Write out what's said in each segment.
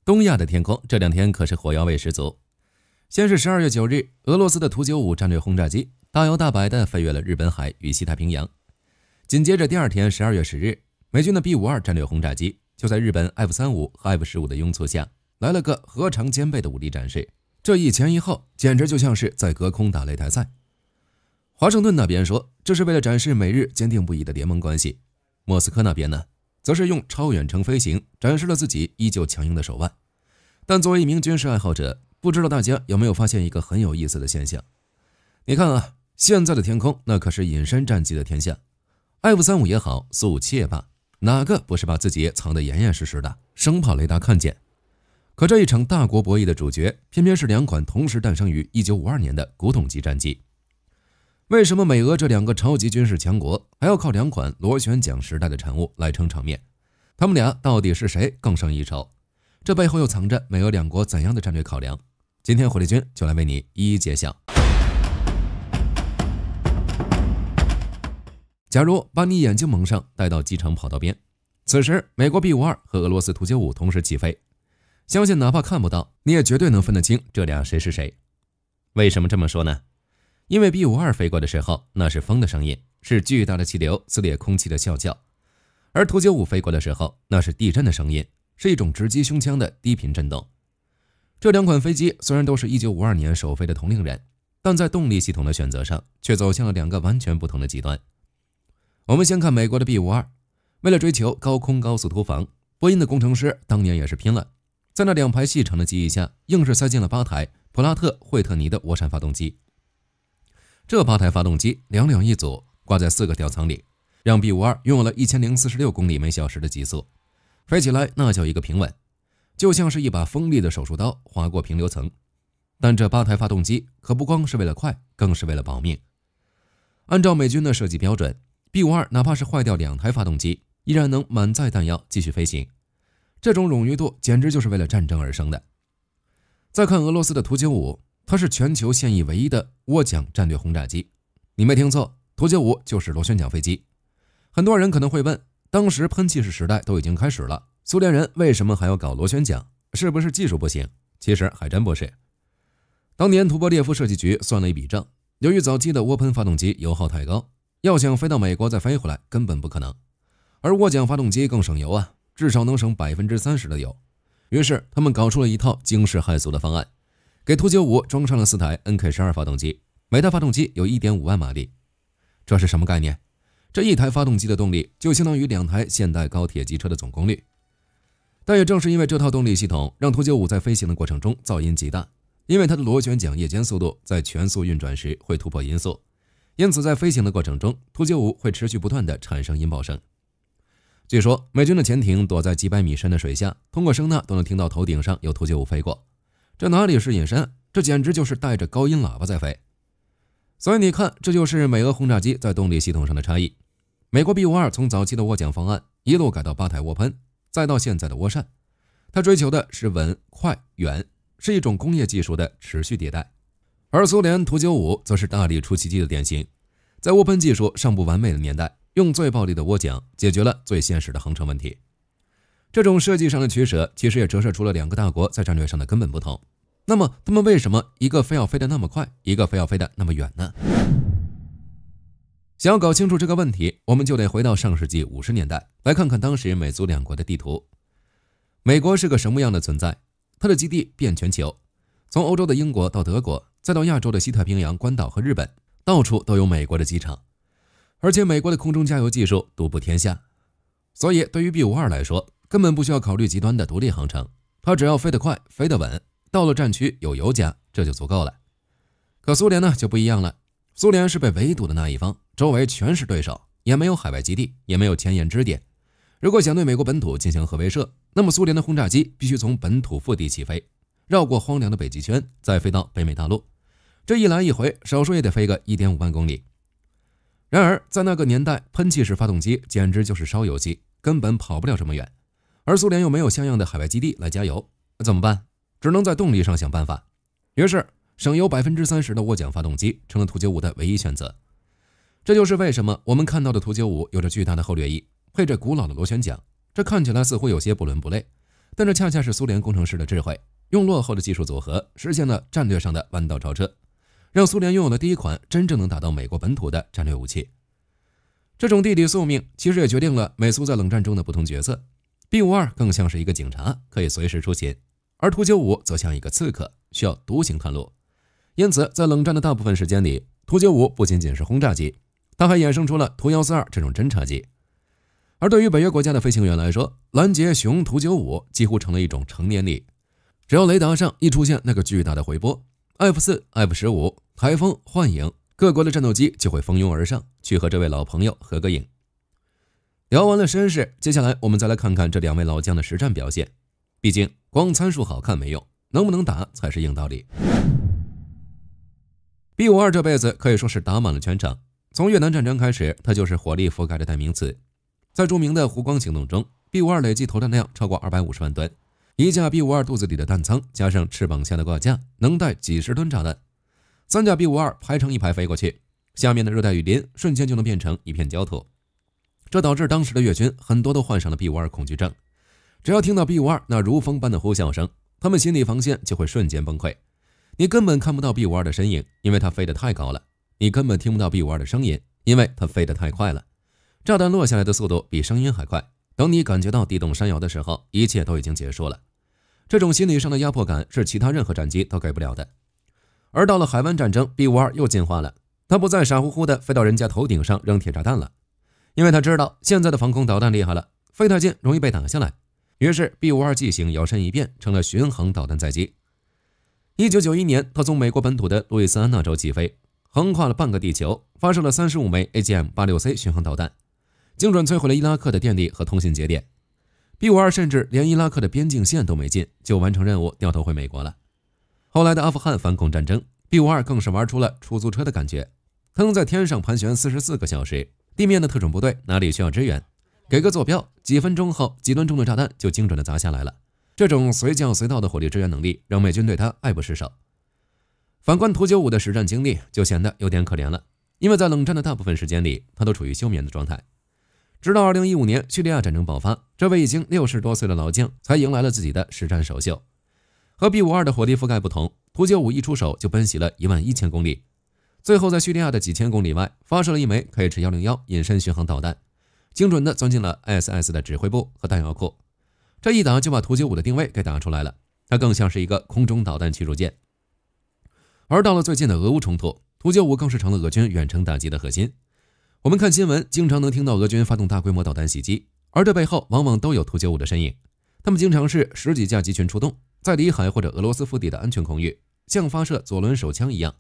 東亞的天空這兩天可是火藥味十足。先是12月9日，俄羅斯的图95戰略轟炸機大搖大擺地飛越了日本海與西太平洋。緊接着第二天12月10日，美軍的 B-52戰略轟炸機就在日本 F-35和 F-15的擁簇下，來了個荷長兼備的武力展示。這一前一後，簡直就像是在隔空打擂台賽。華盛頓那邊說，這是為了展示美日堅定不移的聯盟關係；莫斯科那邊呢，則是用超遠程飛行展示了自己依舊強硬的手腕。但作為一名軍事愛好者，不知道大家有沒有發現一個很有意思的現象？你看啊，現在的天空那可是隱身戰機的天下， F-35也好，蘇57也罷，哪個不是把自己藏得嚴嚴實實的，生怕雷達看見？可這一場大國博弈的主角，偏偏是2款同時誕生於1952年的古董級戰機。為什麼美俄這2個超級軍事強國還要靠2款螺旋槳時代的產物來撐場面？他們倆到底是誰更勝一籌？這背後又藏着美俄2國怎樣的戰略考量？今天火力軍就來為你一一揭曉。假如把你眼睛蒙上，帶到機場跑道邊，此時美國 B-52和俄羅斯图95同時起飛，相信哪怕看不到，你也絕對能分得清這倆誰是誰。為什麼這麼說呢？因為 B-52飛過的時候，那是風的聲音，是巨大的氣流撕裂空氣的啸叫；而圖95飛過的時候，那是地震的聲音，是一種直擊胸腔的低頻震動。這2款飛機雖然都是1952年首飛的同齡人，但在動力系統的選擇上，卻走向了2個完全不同的極端。我們先看美國的 B-52，為了追求高空高速突防，波音的工程師當年也是拼了，在那2排細長的機翼下，硬是塞進了8台普拉特惠特尼的涡扇發動機。這8台發動機2兩一組，掛在4個吊艙裡，讓 B-52擁有了1046公里每小時的極速，飛起來那叫一個平穩，就像是一把鋒利的手術刀劃過平流層。但這8台發動機可不光是為了快，更是為了保命。按照美軍的設計標準， B-52哪怕是壞掉2台發動機，依然能滿載彈藥繼續飛行。這種冗餘度簡直就是為了戰爭而生的。再看俄羅斯的圖95，它是全球现役唯一的涡桨戰略轟炸機。你沒聽錯，圖95就是螺旋槳飛機。很多人可能會問，當時噴氣式時代都已經開始了，蘇聯人為什麼還要搞螺旋槳？是不是技術不行？其實還真不是。當年图波列夫設計局算了一筆賬，由於早期的涡噴發動機油耗太高，要想飛到美國再飛回來根本不可能，而涡桨發動機更省油啊，至少能省30%的油。於是他們搞出了一套驚世骇俗的方案，給圖95裝上了4台 NK12 發動機，每台發動機有 1.5 萬馬力。這是什麼概念？這一台發動機的動力就相當於2台現代高鐵機車的總功率。但也正是因为這套動力系統，讓圖95在飛行的過程中噪音極大，因為它的螺旋槳夜間速度在全速運轉時會突破音速，因此在飛行的過程中，圖95會持續不斷地產生音爆聲。據說美軍的潛艇躲在幾百米深的水下，通過聲納都能聽到頭頂上有圖95飛過。這哪裡是隱身，這簡直就是帶着高音喇叭在飛。所以你看，這就是美俄轟炸機在動力系統上的差異。美國 B-52從早期的渦槳方案一路改到8台渦噴，再到現在的渦扇，它追求的是穩、快、遠，是一種工業技術的持續迭代。而蘇聯圖95則是大力出奇蹟的典型，在渦噴技術尚不完美的年代，用最暴力的渦槳解決了最現實的航程問題。這種設計上的取捨，其實也折射出了2個大國在戰略上的根本不同。那麼他們為什麼一個非要飛得那麼快，一個非要飛得那麼遠呢？想要搞清楚這個問題，我們就得回到上世紀50年代，來看看當時美蘇2國的地圖。美國是個什麼樣的存在？它的基地遍全球，從歐洲的英國到德國，再到亞洲的西太平洋、關島和日本，到處都有美國的機場。而且美國的空中加油技術獨步天下，所以对於 B-52來說，根本不需要考慮極端的獨立航程，它只要飛得快、飛得穩，到了戰區有油加，這就足夠了。可蘇聯呢就不一樣了，蘇聯是被圍堵的那一方，周圍全是對手，也沒有海外基地，也沒有前沿支點。如果想對美國本土進行核威懾，那麼蘇聯的轟炸機必須從本土腹地起飛，繞過荒涼的北極圈，再飛到北美大陸。這一來一回，少說也得飛個 1.5 萬公里。然而在那個年代，噴氣式發動機簡直就是燒油機，根本跑不了這麼遠。而蘇聯又沒有像樣的海外基地來加油，怎麼辦？只能在動力上想辦法。於是省油 30% 的渦槳發動機成了圖95的唯一選擇。這就是為什麼我們看到的圖95有着巨大的後掠翼，配着古老的螺旋槳，這看起來似乎有些不倫不類，但這恰恰是蘇聯工程師的智慧，用落後的技術組合實現了戰略上的彎道超車，讓蘇聯擁有了第一款真正能打到美國本土的戰略武器。這種地理宿命其實也決定了美蘇在冷戰中的不同角色。B-52更像是一個警察，可以隨時出勤，而圖95則像一個刺客，需要獨行探路。因此，在冷戰的大部分時間裡，图95不僅僅是轟炸機，它還衍生出了圖142這種偵察機。而對於北約國家的飛行員來說，攔截雄圖95幾乎成了一種成年禮。只要雷達上一出現那個巨大的回波， F4、F15、颱風、幻影，各國的戰鬥機就會蜂擁而上，去和這位老朋友合個影。聊完了身世，接下來我們再來看看這2位老將的實戰表現。畢竟光參數好看沒用，能不能打才是硬道理。B-52這輩子可以說是打滿了全場，從越南戰爭開始，它就是火力覆蓋的代名詞。在著名的湖光行動中， B-52累計投彈量超過250萬噸，一架 B-52肚子裡的彈艙加上翅膀下的掛架，能帶幾十噸炸彈。3架 B-52排成一排飛過去，下面的熱帶雨林瞬間就能變成一片焦土。這導致當時的越軍很多都患上了 B-52恐懼症，只要聽到 B-52那如風般的呼嘯聲，他們心理防線就會瞬間崩潰。你根本看不到 B-52的身影，因為它飛得太高了；你根本听不到 B-52的聲音，因為它飛得太快了。炸彈落下來的速度比聲音還快，等你感覺到地動山搖的時候，一切都已經結束了。這種心理上的壓迫感是其他任何戰機都給不了的。而到了海灣戰爭， B-52又進化了，它不再傻乎乎的飛到人家頭頂上扔鐵炸彈了，因為他知道現在的防空導彈厲害了，飛太近容易被打下來。於是 B-52 機型摇身一变，成了巡航導彈載機。1991年，他從美國本土的路易斯安那州起飛，橫跨了半個地球，發射了35枚 AGM-86C 巡航導彈，精準摧毀了伊拉克的電力和通信節點。B-52甚至連伊拉克的邊境線都沒進，就完成任務掉頭回美國了。後來的阿富汗反恐戰爭， B-52更是玩出了出租車的感覺，它能在天上盘旋44個小時，地面的特種部隊哪裡需要支援，給個坐標，幾分鐘後幾噸重的炸彈就精準地砸下來了。這種隨叫隨到的火力支援能力，讓美軍對他愛不釋手。反觀圖95的實戰經歷就顯得有點可憐了，因為在冷戰的大部分時間裡，他都處於休眠的狀態。直到2015年叙利亞戰爭爆發，這位已經60多歲的老將才迎來了自己的實戰首秀。和 B-52的火力覆蓋不同，图95一出手就奔襲了11000公里，最後在叙利亞的幾千公里外發射了一枚 KH-101隱身巡航導彈，精準地鑽進了 ISS 的指揮部和彈藥庫。這一打就把图95的定位給打出來了，它更像是一個空中導彈驅逐艦。而到了最近的俄烏衝突，图95更是成了俄軍遠程打擊的核心。我们看新聞經常能聽到俄軍發動大規模導彈襲擊，而這背後往往都有圖95的身影。他們經常是10幾架集群出動，在里海或者俄羅斯腹地的安全空域，像發射左輪手槍一樣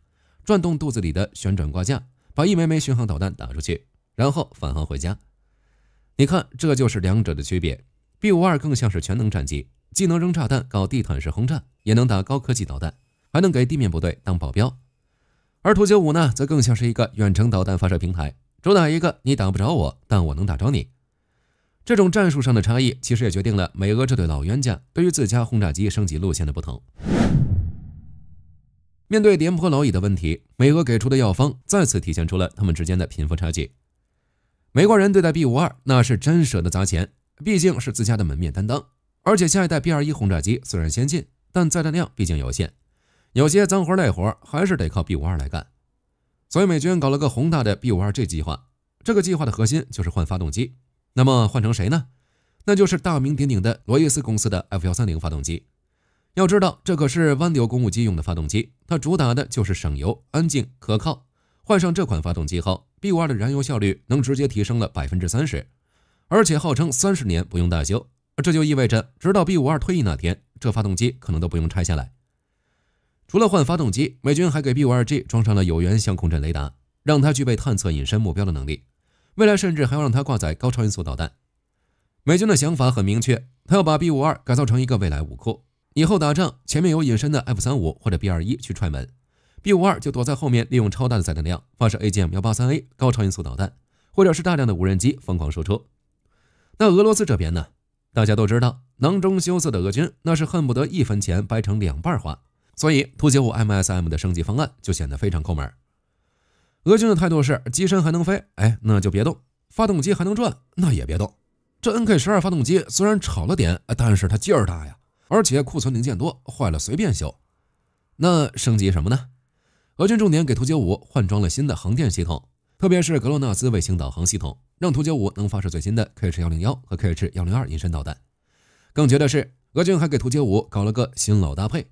轉動肚子裡的旋轉掛架，把一枚枚巡航導彈打出去，然後返航回家。你看，這就是兩者的區別。B-52更像是全能戰機，既能扔炸彈搞地毯式轟炸，也能打高科技導彈，還能給地面部隊當保鏢。而圖95呢，則更像是一個遠程導彈發射平台，主打一個你打不着我，但我能打着你。這種戰術上的差異，其實也決定了美俄這對老冤家對於自家轟炸機升級路線的不同。面對廉頗螻蟻的問題，美俄給出的藥方再次體現出了他們之間的貧富差距。美國人對待 B-52那是真捨得砸錢，畢竟是自家的門面擔當，而且下一代 B-21轟炸機雖然先進，但載彈量畢竟有限，有些髒活累活還是得靠 B-52來幹。所以美軍搞了個宏大的 B-52G 計劃，這個計劃的核心就是換發動機。那麼換成誰呢？那就是大名鼎鼎的羅伊斯公司的 F130發動機。要知道，這可是灣流公務機用的發動機，它主打的就是省油、安靜、可靠。換上這款發動機後， B-52的燃油效率能直接提升了 30%， 而且號稱30年不用大修。這就意味着，直到 B-52退役那天，這發動機可能都不用拆下來。除了換發動機，美軍還給 B-52G 裝上了有源相控陣雷達，讓它具備探測隱身目標的能力。未來甚至還要讓它掛載高超音速導彈。美軍的想法很明確，他要把 B-52改造成一個未來武庫，以後打仗前面有隱身的 F-35或者 B-21去踹門， B-52就躲在後面，利用超大的載彈量發射 AGM-183A 高超音速導彈，或者是大量的無人機瘋狂輸出。那俄羅斯這邊呢？大家都知道，囊中羞澀的俄軍那是恨不得1分錢掰成2半花，所以圖95 MSM 的升級方案就顯得非常摳門。俄軍的態度是，機身還能飛，那就別動；發動機還能轉，那也別動。這 NK-12發動機雖然吵了點，但是它勁兒大呀，而且庫存零件多，壞了隨便修。那升級什麼呢？俄軍重點給圖95換裝了新的航電系統，特別是格洛納斯衛星導航系統，讓圖95能發射最新的 KH-101和 KH-102隱身導彈。更絕的是，俄軍還給圖95搞了個新老搭配，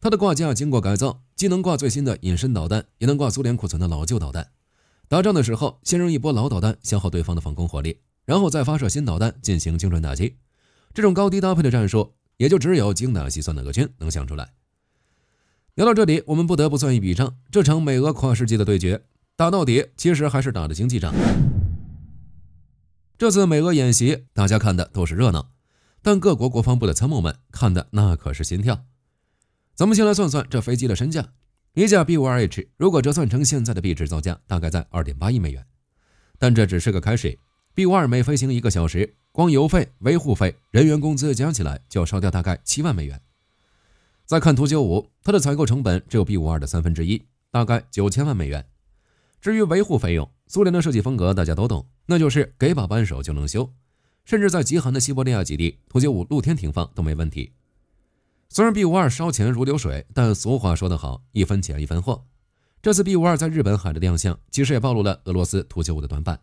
它的掛架經過改造，既能掛最新的隱身導彈，也能掛蘇聯庫存的老舊導彈。打仗的時候，先扔一波老導彈消耗對方的防空火力，然後再發射新導彈進行精準打擊。這種高低搭配的戰術，也就只有精打細算的俄軍能想出來。聊到這裡，我們不得不算一筆賬，這場美俄跨世紀的對決，打到底其實還是打的經濟仗。這次美俄演習，大家看的都是熱鬧，但各國國防部的參謀們看的那可是心跳。咱們先來算算这飞機的身價，一架 B-52H 如果折算成現在的币制造價，大概在 2.8 億美元。但這只是個開始， B-52每飛行1個小時，光油費、維護費、人員工資加起來就要燒掉大概7萬美元。再看圖95，它的採購成本只有 B-52的1/3，大概9000萬美元。至於維護費用，蘇聯的設計風格大家都懂，那就是給把扳手就能修，甚至在極寒的西伯利亞基地，图95露天停放都沒問題。雖然 B-52燒錢如流水，但俗話說得好，一分錢一分貨。這次 B-52在日本海的亮相，其實也暴露了俄羅斯圖95的短板。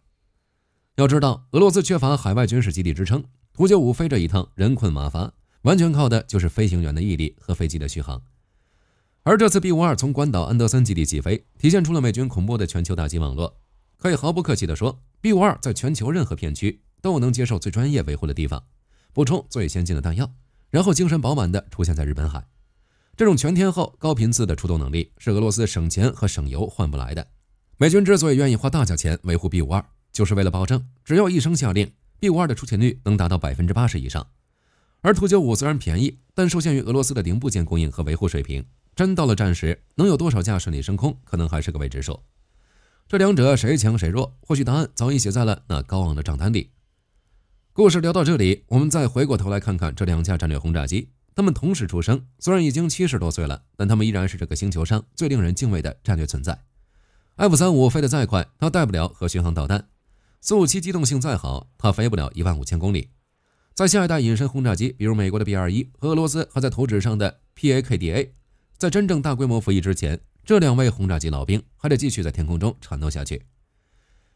要知道，俄羅斯缺乏海外軍事基地支撐，圖95飛這一趟人困馬乏，完全靠的就是飛行員的毅力和飛機的續航。而這次 B-52從關島安德森基地起飛，體現出了美軍恐怖的全球打擊網絡。可以毫不客氣地說， B-52在全球任何片區都能接受最專業維護的地方，補充最先進的彈藥，然後精神飽滿地出現在日本海。這種全天候高頻次的出動能力是俄羅斯省錢和省油換不來的。美軍之所以願意花大價錢維護 B-52，就是為了保證只要一聲下令， B-52的出勤率能達到 80% 以上。而圖95雖然便宜，但受限於俄羅斯的零部件供應和維護水平，真到了戰時，能有多少架順利升空，可能還是個未知數。這兩者誰強誰弱，或許答案早已寫在了那高昂的賬單裡。故事聊到這裡，我們再回過頭來看看這兩架戰略轟炸機，它們同時出生，雖然已經70多歲了，但它們依然是這個星球上最令人敬畏的戰略存在。F-35飛得再快，它帶不了核巡航導彈；蘇57機動性再好，它飛不了15000公里。在下一代隱身轟炸機，比如美國的 B-21和俄羅斯還在圖紙上的 PAKDA， 在真正大規模服役之前，這兩位轟炸機老兵還得繼續在天空中纏鬥下去。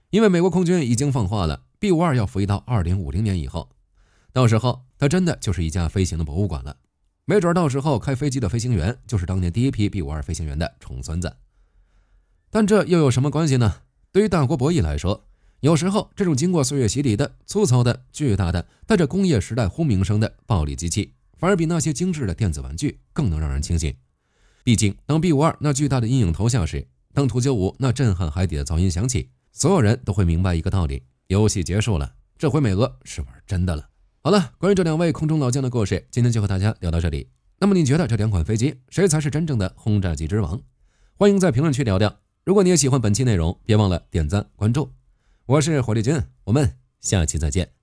因為美國空軍已經放話了， B-52要服役到2050年以後，到時候它真的就是一架飛行的博物館了。沒準到時候開飛機的飛行員就是當年第一批 B-52飛行員的重孫子。但這又有什麼關係呢？對於大國博弈來說，有時候這種經過歲月洗禮的粗糙的巨大的帶着工業時代轰鳴聲的暴力機器，反而比那些精致的電子玩具更能讓人清醒。畢竟當 B-52那巨大的陰影投下時，當圖95那震撼海底的噪音響起，所有人都會明白一個道理：遊戲結束了，這回美俄是玩真的了。好了，關於這兩位空中老將的故事，今天就和大家聊到這裡。那麼你覺得這兩款飛機誰才是真正的轟炸機之王？歡迎在評論區聊聊。如果你也喜歡本期內容，別忘了點讚關注。我是火力軍，我們下期再見。